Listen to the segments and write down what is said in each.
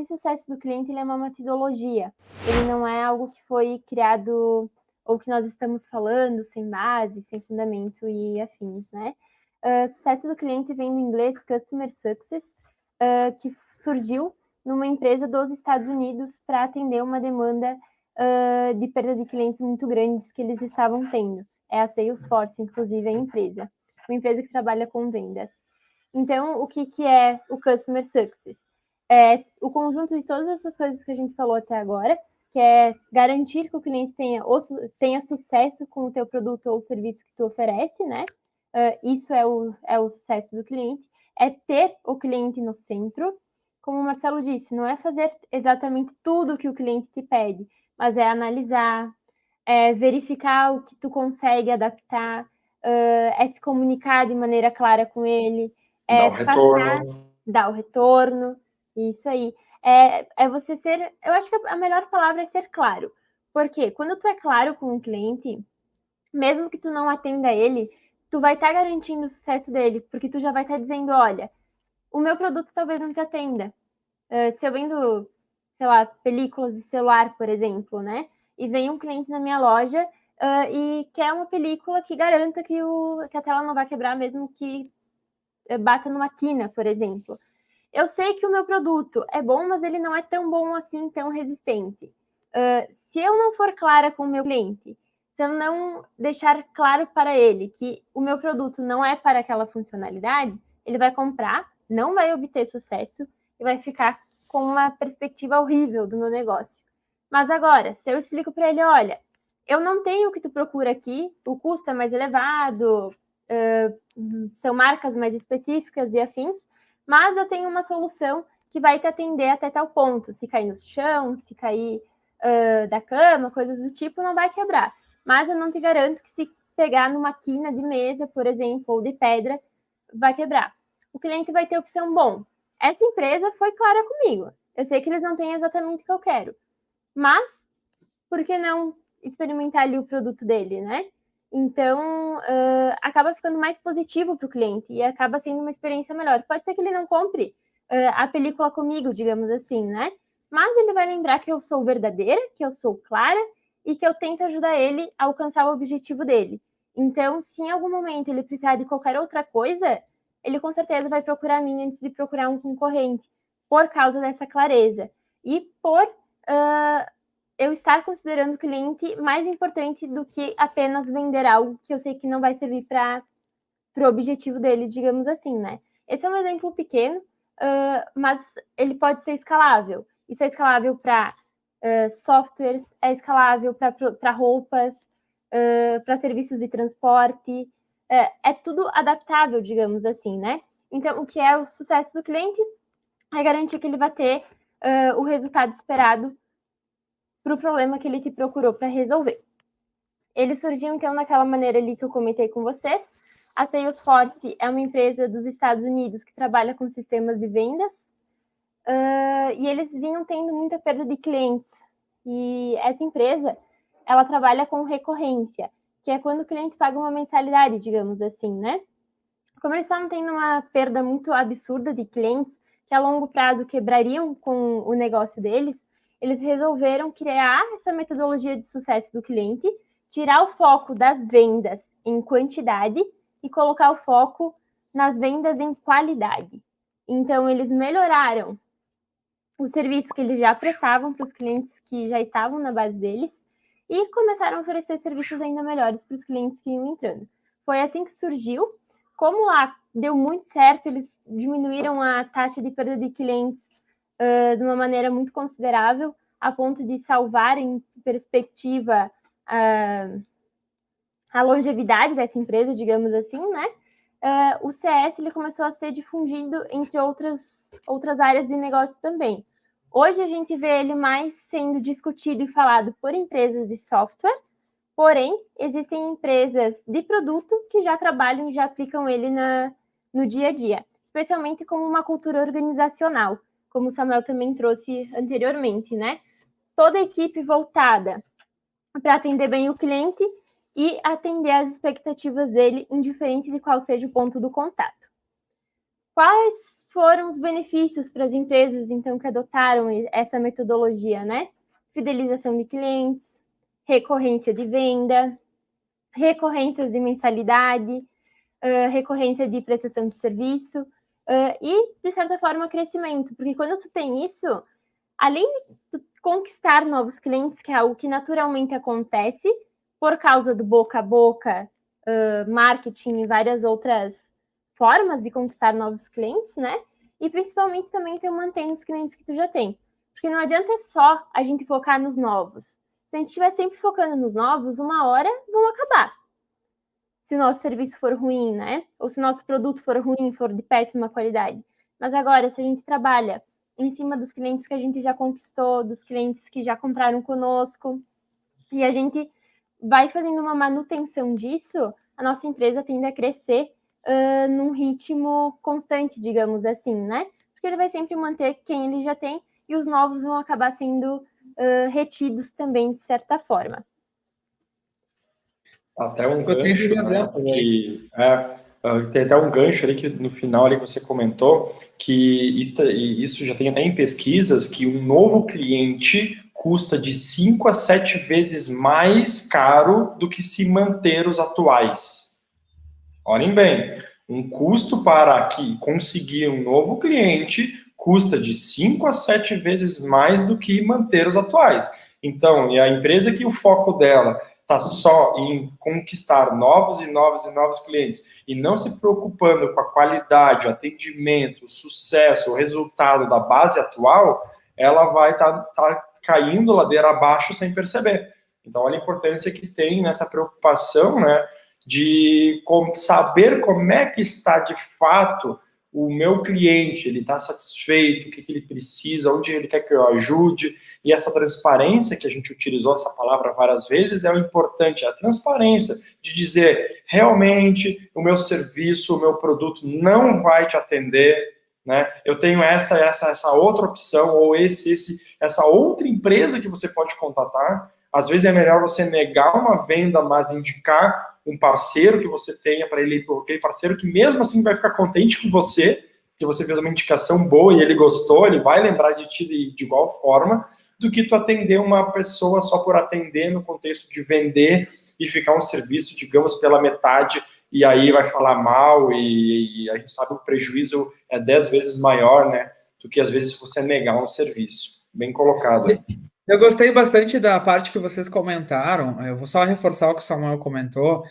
esse sucesso do cliente ele é uma metodologia, ele não é algo que foi criado ou que nós estamos falando sem base, sem fundamento e afins, né? Sucesso do cliente vem do inglês Customer Success, que surgiu numa empresa dos Estados Unidos para atender uma demanda de perda de clientes muito grandes que eles estavam tendo. É a Salesforce, inclusive, a empresa. Uma empresa que trabalha com vendas. Então, o que é o Customer Success? É o conjunto de todas essas coisas que a gente falou até agora, que é garantir que o cliente tenha sucesso com o teu produto ou serviço que tu oferece, né? Isso é o sucesso do cliente. É ter o cliente no centro, como o Marcelo disse, não é fazer exatamente tudo o que o cliente te pede, mas é analisar, é verificar o que tu consegue adaptar, é se comunicar de maneira clara com ele, Dá é o passar, retorno. dar o retorno, isso aí. É você ser, eu acho que a melhor palavra é ser claro, porque quando tu é claro com o cliente, mesmo que tu não atenda ele, tu vai estar garantindo o sucesso dele, porque tu já vai estar dizendo, olha, o meu produto talvez não te atenda. Se eu vendo, sei lá, películas de celular, por exemplo, né? E vem um cliente na minha loja e quer uma película que garanta que a tela não vai quebrar mesmo que bata numa quina, por exemplo. Eu sei que o meu produto é bom, mas ele não é tão bom assim, tão resistente. Se eu não for clara com o meu cliente, se eu não deixar claro para ele que o meu produto não é para aquela funcionalidade, ele vai comprar, não vai obter sucesso e vai ficar com uma perspectiva horrível do meu negócio. Mas agora, se eu explico para ele, olha, eu não tenho o que tu procura aqui, o custo é mais elevado, são marcas mais específicas e afins, mas eu tenho uma solução que vai te atender até tal ponto. Se cair no chão, se cair da cama, coisas do tipo, não vai quebrar. Mas eu não te garanto que se pegar numa quina de mesa, por exemplo, ou de pedra, vai quebrar. O cliente vai ter opção, bom, essa empresa foi clara comigo. Eu sei que eles não têm exatamente o que eu quero. Mas, por que não experimentar ali o produto dele, né? Então, acaba ficando mais positivo para o cliente e acaba sendo uma experiência melhor. Pode ser que ele não compre a película comigo, digamos assim, né? Mas ele vai lembrar que eu sou verdadeira, que eu sou clara e que eu tento ajudar ele a alcançar o objetivo dele. Então, se em algum momento ele precisar de qualquer outra coisa, ele com certeza vai procurar a mim antes de procurar um concorrente, por causa dessa clareza. E por eu estar considerando o cliente mais importante do que apenas vender algo que eu sei que não vai servir para o objetivo dele, digamos assim, né? Esse é um exemplo pequeno, mas ele pode ser escalável. Isso é escalável para softwares, é escalável para roupas, para serviços de transporte, é tudo adaptável, digamos assim, né? Então, o que é o sucesso do cliente é garantir que ele vai ter o resultado esperado para o problema que ele te procurou para resolver. Ele surgiu, então, daquela maneira ali que eu comentei com vocês. A Salesforce é uma empresa dos Estados Unidos que trabalha com sistemas de vendas e eles vinham tendo muita perda de clientes. E essa empresa, ela trabalha com recorrência, que é quando o cliente paga uma mensalidade, digamos assim, né? Como eles estavam tendo uma perda muito absurda de clientes, que a longo prazo quebrariam com o negócio deles, eles resolveram criar essa metodologia de sucesso do cliente, tirar o foco das vendas em quantidade e colocar o foco nas vendas em qualidade. Então, eles melhoraram o serviço que eles já prestavam para os clientes que já estavam na base deles e começaram a oferecer serviços ainda melhores para os clientes que iam entrando. Foi assim que surgiu. Como lá deu muito certo, eles diminuíram a taxa de perda de clientes de uma maneira muito considerável, a ponto de salvar em perspectiva a longevidade dessa empresa, digamos assim, né? O CS ele começou a ser difundido entre outras áreas de negócio também. Hoje a gente vê ele mais sendo discutido e falado por empresas de software, porém, existem empresas de produto que já trabalham e já aplicam ele no dia a dia, especialmente como uma cultura organizacional, como o Samuel também trouxe anteriormente, né? Toda a equipe voltada para atender bem o cliente e atender às expectativas dele, indiferente de qual seja o ponto do contato. Quais foram os benefícios para as empresas, então, que adotaram essa metodologia, né? Fidelização de clientes, recorrência de venda, recorrências de mensalidade, recorrência de prestação de serviço e, de certa forma, crescimento. Porque quando tu tem isso, além de conquistar novos clientes, que é algo que naturalmente acontece por causa do boca a boca, marketing e várias outras formas de conquistar novos clientes, né? E principalmente também tu mantém os clientes que tu já tem. Porque não adianta só a gente focar nos novos. Se a gente estiver sempre focando nos novos, uma hora vão acabar. Se o nosso serviço for ruim, né? Ou se o nosso produto for ruim, for de péssima qualidade. Mas agora, se a gente trabalha em cima dos clientes que a gente já conquistou, dos clientes que já compraram conosco, e a gente vai fazendo uma manutenção disso, a nossa empresa tende a crescer num ritmo constante, digamos assim, né? Porque ele vai sempre manter quem ele já tem e os novos vão acabar sendo retidos também, de certa forma. Até um gancho, né, tem até um gancho ali que no final ali que você comentou que isso já tem até em pesquisas que um novo cliente custa de 5 a 7 vezes mais caro do que se manter os atuais. Olhem bem, um custo para conseguir um novo cliente custa de 5 a 7 vezes mais do que manter os atuais. Então, e a empresa que o foco dela está só em conquistar novos e novos e novos clientes e não se preocupando com a qualidade, o atendimento, o sucesso, o resultado da base atual, ela vai estar caindo ladeira abaixo sem perceber. Então, olha a importância que tem nessa preocupação, né, de saber como é que está de fato o meu cliente, ele está satisfeito, o que ele precisa, onde ele quer que eu ajude, e essa transparência que a gente utilizou essa palavra várias vezes é o importante, é a transparência de dizer, realmente, o meu serviço, o meu produto não vai te atender, né? Eu tenho essa outra opção, ou essa outra empresa que você pode contatar. Às vezes é melhor você negar uma venda, mas indicar um parceiro que você tenha para ele, aquele parceiro que mesmo assim vai ficar contente com você, que você fez uma indicação boa e ele gostou, ele vai lembrar de ti de igual forma, do que tu atender uma pessoa só por atender no contexto de vender e ficar um serviço, digamos, pela metade, e aí vai falar mal, e a gente sabe que o prejuízo é 10 vezes maior, né, do que às vezes você negar um serviço. Bem colocado. Eu gostei bastante da parte que vocês comentaram. Eu vou só reforçar o que o Samuel comentou,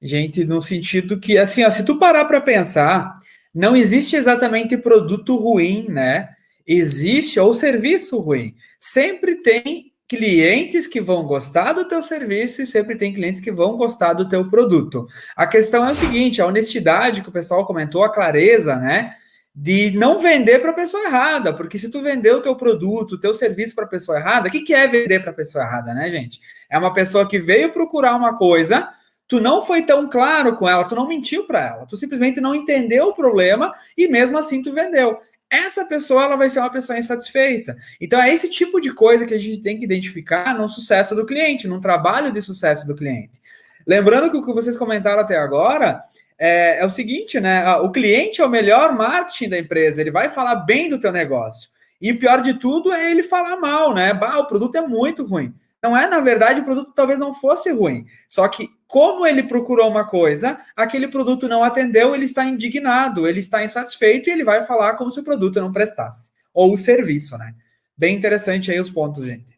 gente, no sentido que, assim, ó, se tu parar para pensar, não existe exatamente produto ruim, né? Existe ou serviço ruim. Sempre tem clientes que vão gostar do teu serviço e sempre tem clientes que vão gostar do teu produto. A questão é o seguinte, a honestidade que o pessoal comentou, a clareza, né? De não vender para a pessoa errada, porque se tu vender o teu produto, o teu serviço para a pessoa errada, o que é vender para a pessoa errada, né, gente? É uma pessoa que veio procurar uma coisa, tu não foi tão claro com ela, tu não mentiu para ela, tu simplesmente não entendeu o problema e mesmo assim tu vendeu. Essa pessoa, ela vai ser uma pessoa insatisfeita. Então é esse tipo de coisa que a gente tem que identificar no sucesso do cliente, num trabalho de sucesso do cliente. Lembrando que o que vocês comentaram até agora é o seguinte, né? O cliente é o melhor marketing da empresa, ele vai falar bem do teu negócio. E o pior de tudo é ele falar mal, né? Bah, o produto é muito ruim. Não é, na verdade, o produto talvez não fosse ruim. Só que, como ele procurou uma coisa, aquele produto não atendeu, ele está indignado, ele está insatisfeito e ele vai falar como se o produto não prestasse. Ou o serviço, né? Bem interessante aí os pontos, gente.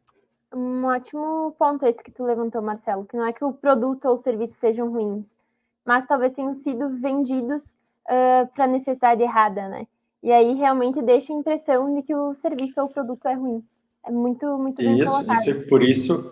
Um ótimo ponto esse que tu levantou, Marcelo, que não é que o produto ou o serviço sejam ruins, mas talvez tenham sido vendidos para a necessidade errada, né? E aí realmente deixa a impressão de que o serviço ou o produto é ruim. É muito bem colocado.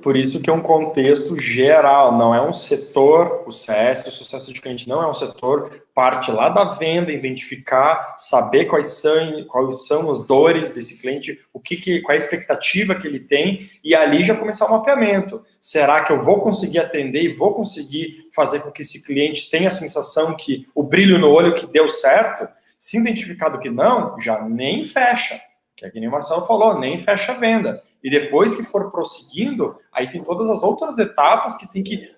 Por isso que é um contexto geral, não é um setor, o CS, o sucesso de cliente não é um setor, parte lá da venda, identificar, saber quais são as dores desse cliente, qual é a expectativa que ele tem, e ali já começar o mapeamento. Será que eu vou conseguir atender e vou conseguir fazer com que esse cliente tenha a sensação que o brilho no olho que deu certo? Se identificado que não, já nem fecha. Que é que nem o Marcelo falou, nem fecha a venda. E depois que for prosseguindo, aí tem todas as outras etapas que tem que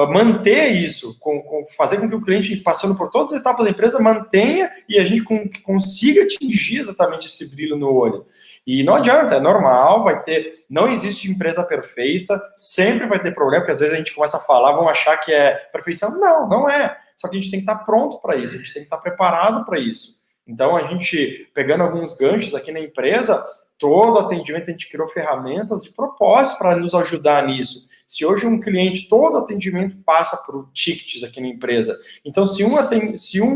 manter isso, fazer com que o cliente, passando por todas as etapas da empresa, mantenha e a gente consiga atingir exatamente esse brilho no olho. E não adianta, é normal, não existe empresa perfeita, sempre vai ter problema, porque às vezes a gente começa a falar, vão achar que é perfeição. Não, não é. Só que a gente tem que estar pronto para isso, a gente tem que estar preparado para isso. Então, a gente, pegando alguns ganchos aqui na empresa, todo atendimento, a gente criou ferramentas de propósito para nos ajudar nisso. Se hoje um cliente, todo atendimento passa por tickets aqui na empresa. Então, se um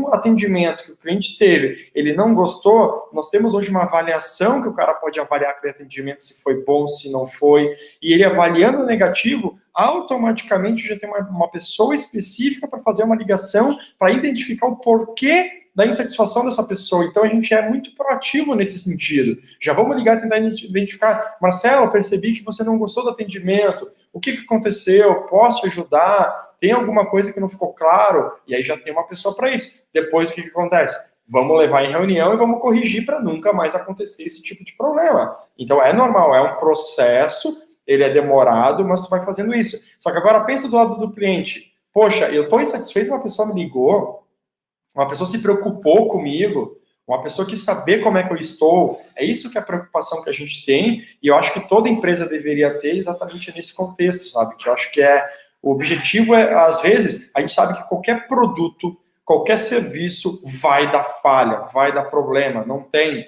atendimento que o cliente teve, ele não gostou, nós temos hoje uma avaliação que o cara pode avaliar aquele atendimento, se foi bom, se não foi. E ele avaliando o negativo, automaticamente já tem uma pessoa específica para fazer uma ligação, para identificar o porquê da insatisfação dessa pessoa. Então, a gente é muito proativo nesse sentido. Já vamos ligar e tentar identificar. Marcelo, percebi que você não gostou do atendimento. O que aconteceu? Posso te ajudar? Tem alguma coisa que não ficou claro? E aí já tem uma pessoa para isso. Depois, o que acontece? Vamos levar em reunião e vamos corrigir para nunca mais acontecer esse tipo de problema. Então, é normal, é um processo, ele é demorado, mas tu vai fazendo isso. Só que agora, pensa do lado do cliente. Poxa, eu estou insatisfeito, uma pessoa me ligou, uma pessoa se preocupou comigo, uma pessoa quis saber como é que eu estou. É isso que é a preocupação que a gente tem, e eu acho que toda empresa deveria ter exatamente nesse contexto, sabe? Que eu acho que o objetivo às vezes, a gente sabe que qualquer produto, qualquer serviço vai dar falha, vai dar problema. Não tem,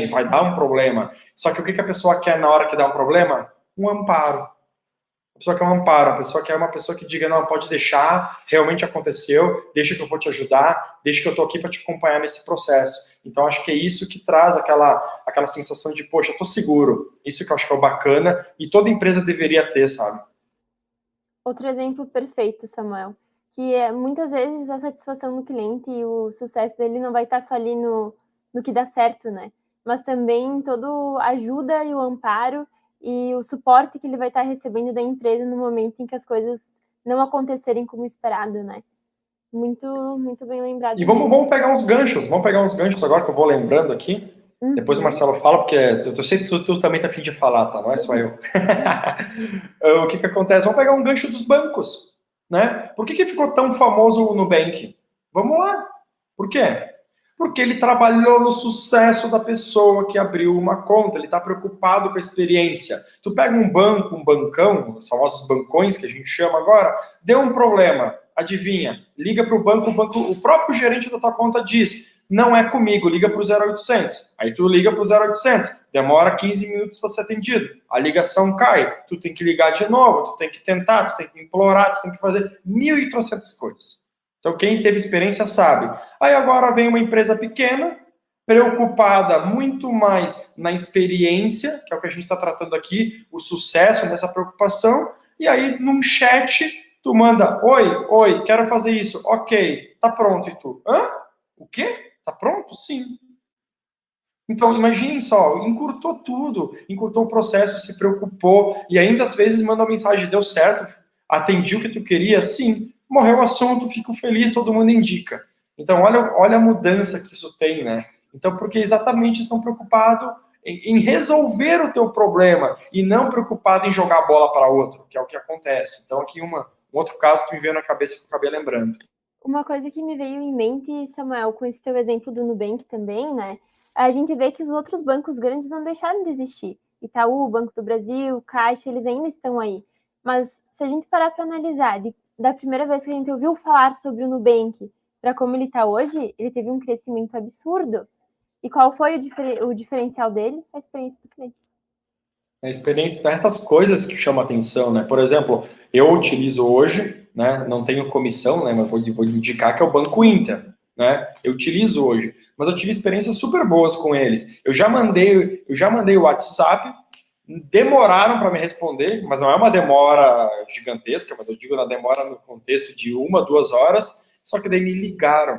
vai dar um problema. Só que o que a pessoa quer na hora que dá um problema? Um amparo. A pessoa quer um amparo, a pessoa quer uma pessoa que diga, não, pode deixar, realmente aconteceu, deixa que eu vou te ajudar, deixa que eu tô aqui para te acompanhar nesse processo. Então, acho que é isso que traz aquela sensação de, poxa, eu tô seguro. Isso que eu acho que é o bacana e toda empresa deveria ter, sabe? Outro exemplo perfeito, Samuel, que é muitas vezes a satisfação do cliente e o sucesso dele não vai estar só ali no que dá certo, né? Mas também toda a ajuda e o amparo e o suporte que ele vai estar recebendo da empresa no momento em que as coisas não acontecerem como esperado, né? Muito, muito bem lembrado. E vamos pegar uns ganchos agora que eu vou lembrando aqui. Uhum. Depois o Marcelo fala, porque eu sei que tu também tá a fim de falar, tá? Não é só eu. O que acontece? Vamos pegar um gancho dos bancos, né? Por que ficou tão famoso o Nubank? Vamos lá. Por quê? Porque ele trabalhou no sucesso da pessoa que abriu uma conta, ele está preocupado com a experiência. Tu pega um banco, um bancão, os famosos bancões que a gente chama agora, deu um problema, adivinha? Liga para o banco, o próprio gerente da tua conta diz, não é comigo, liga para o 0800. Aí tu liga para o 0800, demora 15 minutos para ser atendido, a ligação cai, tu tem que ligar de novo, tu tem que tentar, tu tem que implorar, tu tem que fazer 1.300 coisas. Então, quem teve experiência sabe. Aí agora vem uma empresa pequena, preocupada muito mais na experiência, que é o que a gente está tratando aqui, o sucesso nessa preocupação, e aí num chat, tu manda, oi, quero fazer isso, ok, tá pronto, e tu, hã? O quê? Tá pronto? Sim. Então, imagine só, encurtou tudo, encurtou o processo, se preocupou, e ainda às vezes manda uma mensagem, deu certo, atendi o que tu queria, sim. Morreu o assunto, fico feliz, todo mundo indica. Então, olha a mudança que isso tem, né? Então, porque exatamente estão preocupados em resolver o teu problema e não preocupados em jogar a bola para outro, que é o que acontece. Então, aqui um outro caso que me veio na cabeça que eu acabei lembrando. Uma coisa que me veio em mente, Samuel, com esse teu exemplo do Nubank também, né? A gente vê que os outros bancos grandes não deixaram de existir. Itaú, Banco do Brasil, Caixa, eles ainda estão aí. Mas se a gente parar para analisar, da primeira vez que a gente ouviu falar sobre o Nubank para como ele está hoje, ele teve um crescimento absurdo. E qual foi o diferencial dele? A experiência do cliente. A experiência dessas coisas que chamam a atenção, né? Por exemplo, eu utilizo hoje, né? Não tenho comissão, né? Mas vou indicar que é o Banco Inter, né? Eu utilizo hoje, mas eu tive experiências super boas com eles. Eu já mandei o WhatsApp, demoraram para me responder, mas não é uma demora gigantesca, mas eu digo na demora no contexto de 1, 2 horas, só que daí me ligaram.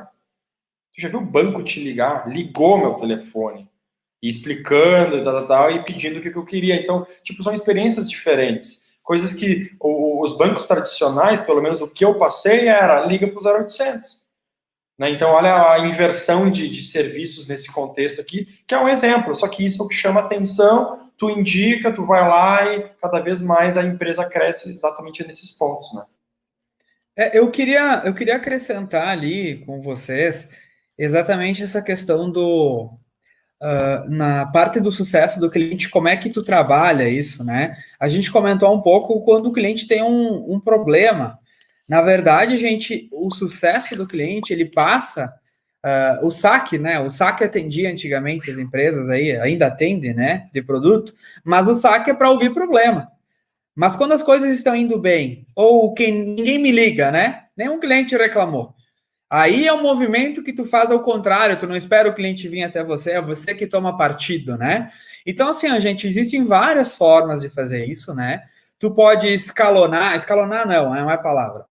Tu já viu o banco te ligar? Ligou meu telefone, e explicando e pedindo o que eu queria. Então, tipo, são experiências diferentes. Coisas que os bancos tradicionais, pelo menos o que eu passei, era liga para o 0800. Né? Então, olha a inversão de serviços nesse contexto aqui, que é um exemplo, só que isso é o que chama atenção, tu indica, tu vai lá e cada vez mais a empresa cresce exatamente nesses pontos, né? Eu queria acrescentar ali com vocês exatamente essa questão na parte do sucesso do cliente, como é que tu trabalha isso, né? A gente comentou um pouco quando o cliente tem um problema. Na verdade, gente, o sucesso do cliente, ele passa, o saque, né? O saque atendia antigamente as empresas aí, ainda atende, né, de produto, mas o saque é para ouvir problema. Mas quando as coisas estão indo bem, ou quem ninguém me liga, né? Nenhum cliente reclamou. Aí é um movimento que tu faz ao contrário, tu não espera o cliente vir até você, é você que toma partido, né? Então, assim, gente, existem várias formas de fazer isso, né? Tu pode escalonar não é a palavra.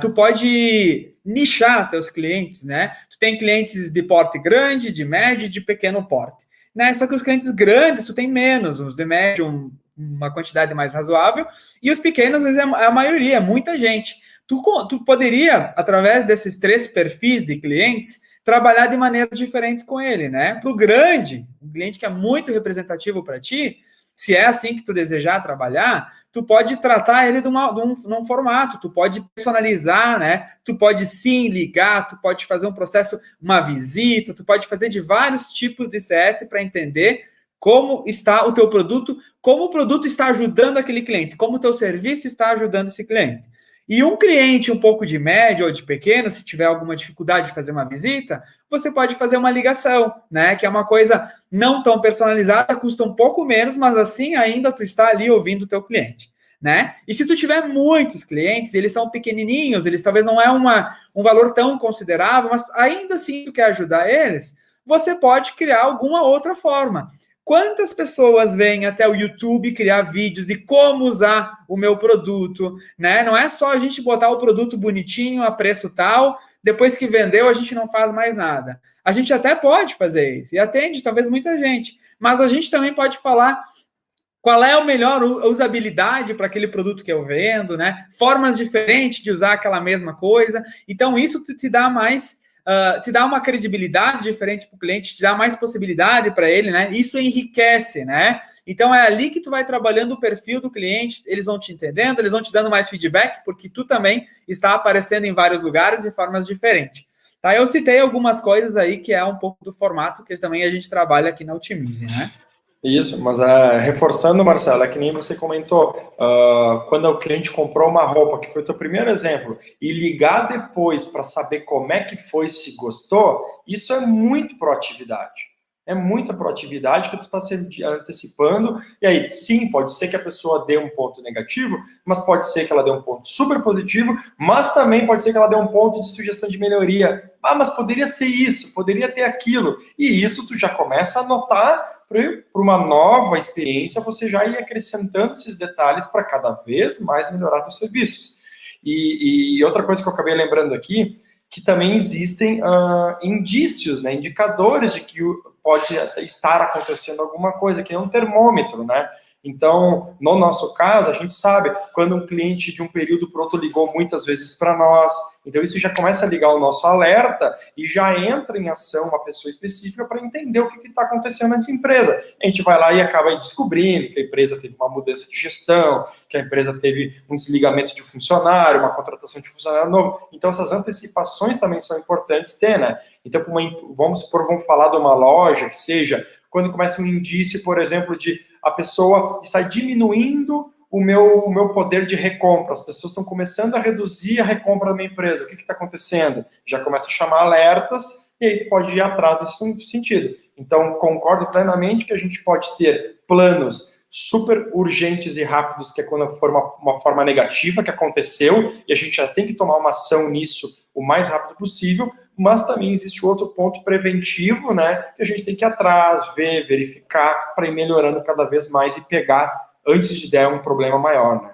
Tu pode nichar teus clientes, né? Tu tem clientes de porte grande, de médio e de pequeno porte, né? Só que os clientes grandes, tu tem menos, os de médio, uma quantidade mais razoável, e os pequenos, às vezes, é a maioria, é muita gente. Tu poderia, através desses 3 perfis de clientes, trabalhar de maneiras diferentes com ele, né? Para o grande, um cliente que é muito representativo para ti, se é assim que tu desejar trabalhar, tu pode tratar ele num formato, tu pode personalizar, né? Tu pode sim ligar, tu pode fazer um processo, uma visita, tu pode fazer de vários tipos de CS para entender como está o teu produto, como o produto está ajudando aquele cliente, como o teu serviço está ajudando esse cliente. E um cliente um pouco de médio ou de pequeno, se tiver alguma dificuldade de fazer uma visita, você pode fazer uma ligação, né? Que é uma coisa não tão personalizada, custa um pouco menos, mas assim ainda tu está ali ouvindo o teu cliente, né? E se tu tiver muitos clientes, eles são pequenininhos, eles talvez não é um valor tão considerável, mas ainda assim tu quer ajudar eles, você pode criar alguma outra forma. Quantas pessoas vêm até o YouTube criar vídeos de como usar o meu produto, né? Não é só a gente botar o produto bonitinho a preço tal, depois que vendeu a gente não faz mais nada. A gente até pode fazer isso e atende talvez muita gente, mas a gente também pode falar qual é a melhor usabilidade para aquele produto que eu vendo, né? Formas diferentes de usar aquela mesma coisa. Então isso te dá mais te dá uma credibilidade diferente para o cliente, te dá mais possibilidade para ele, né? Isso enriquece, né? Então é ali que tu vai trabalhando o perfil do cliente, eles vão te entendendo, eles vão te dando mais feedback, porque tu também está aparecendo em vários lugares de formas diferentes. Tá? Eu citei algumas coisas aí que é um pouco do formato que também a gente trabalha aqui na Otimize, né? Isso, mas reforçando, Marcelo, é que nem você comentou, quando o cliente comprou uma roupa, que foi o teu primeiro exemplo, e ligar depois para saber como é que foi, se gostou, isso é muito proatividade. É muita proatividade que tu está se antecipando, e aí, sim, pode ser que a pessoa dê um ponto negativo, mas pode ser que ela dê um ponto super positivo, mas também pode ser que ela dê um ponto de sugestão de melhoria. Ah, mas poderia ser isso, poderia ter aquilo. E isso tu já começa a notar para uma nova experiência, você já ir acrescentando esses detalhes para cada vez mais melhorar os serviços. E outra coisa que eu acabei lembrando aqui, que também existem indícios, né, indicadores de que pode estar acontecendo alguma coisa, que é um termômetro, né? Então, no nosso caso, a gente sabe quando um cliente de um período para outro ligou muitas vezes para nós. Então, isso já começa a ligar o nosso alerta e já entra em ação uma pessoa específica para entender o que está acontecendo nessa empresa. A gente vai lá e acaba descobrindo que a empresa teve uma mudança de gestão, que a empresa teve um desligamento de funcionário, uma contratação de funcionário novo. Então, essas antecipações também são importantes ter, né? Então, vamos falar de uma loja que seja, quando começa um indício, por exemplo, de a pessoa está diminuindo o meu poder de recompra, as pessoas estão começando a reduzir a recompra da minha empresa, o que está acontecendo? Já começa a chamar alertas e aí pode ir atrás nesse sentido. Então, concordo plenamente que a gente pode ter planos super urgentes e rápidos, que é quando for uma forma negativa que aconteceu, e a gente já tem que tomar uma ação nisso o mais rápido possível, mas também existe outro ponto preventivo, né, que a gente tem que ir atrás, verificar, para ir melhorando cada vez mais e pegar antes de der um problema maior, né?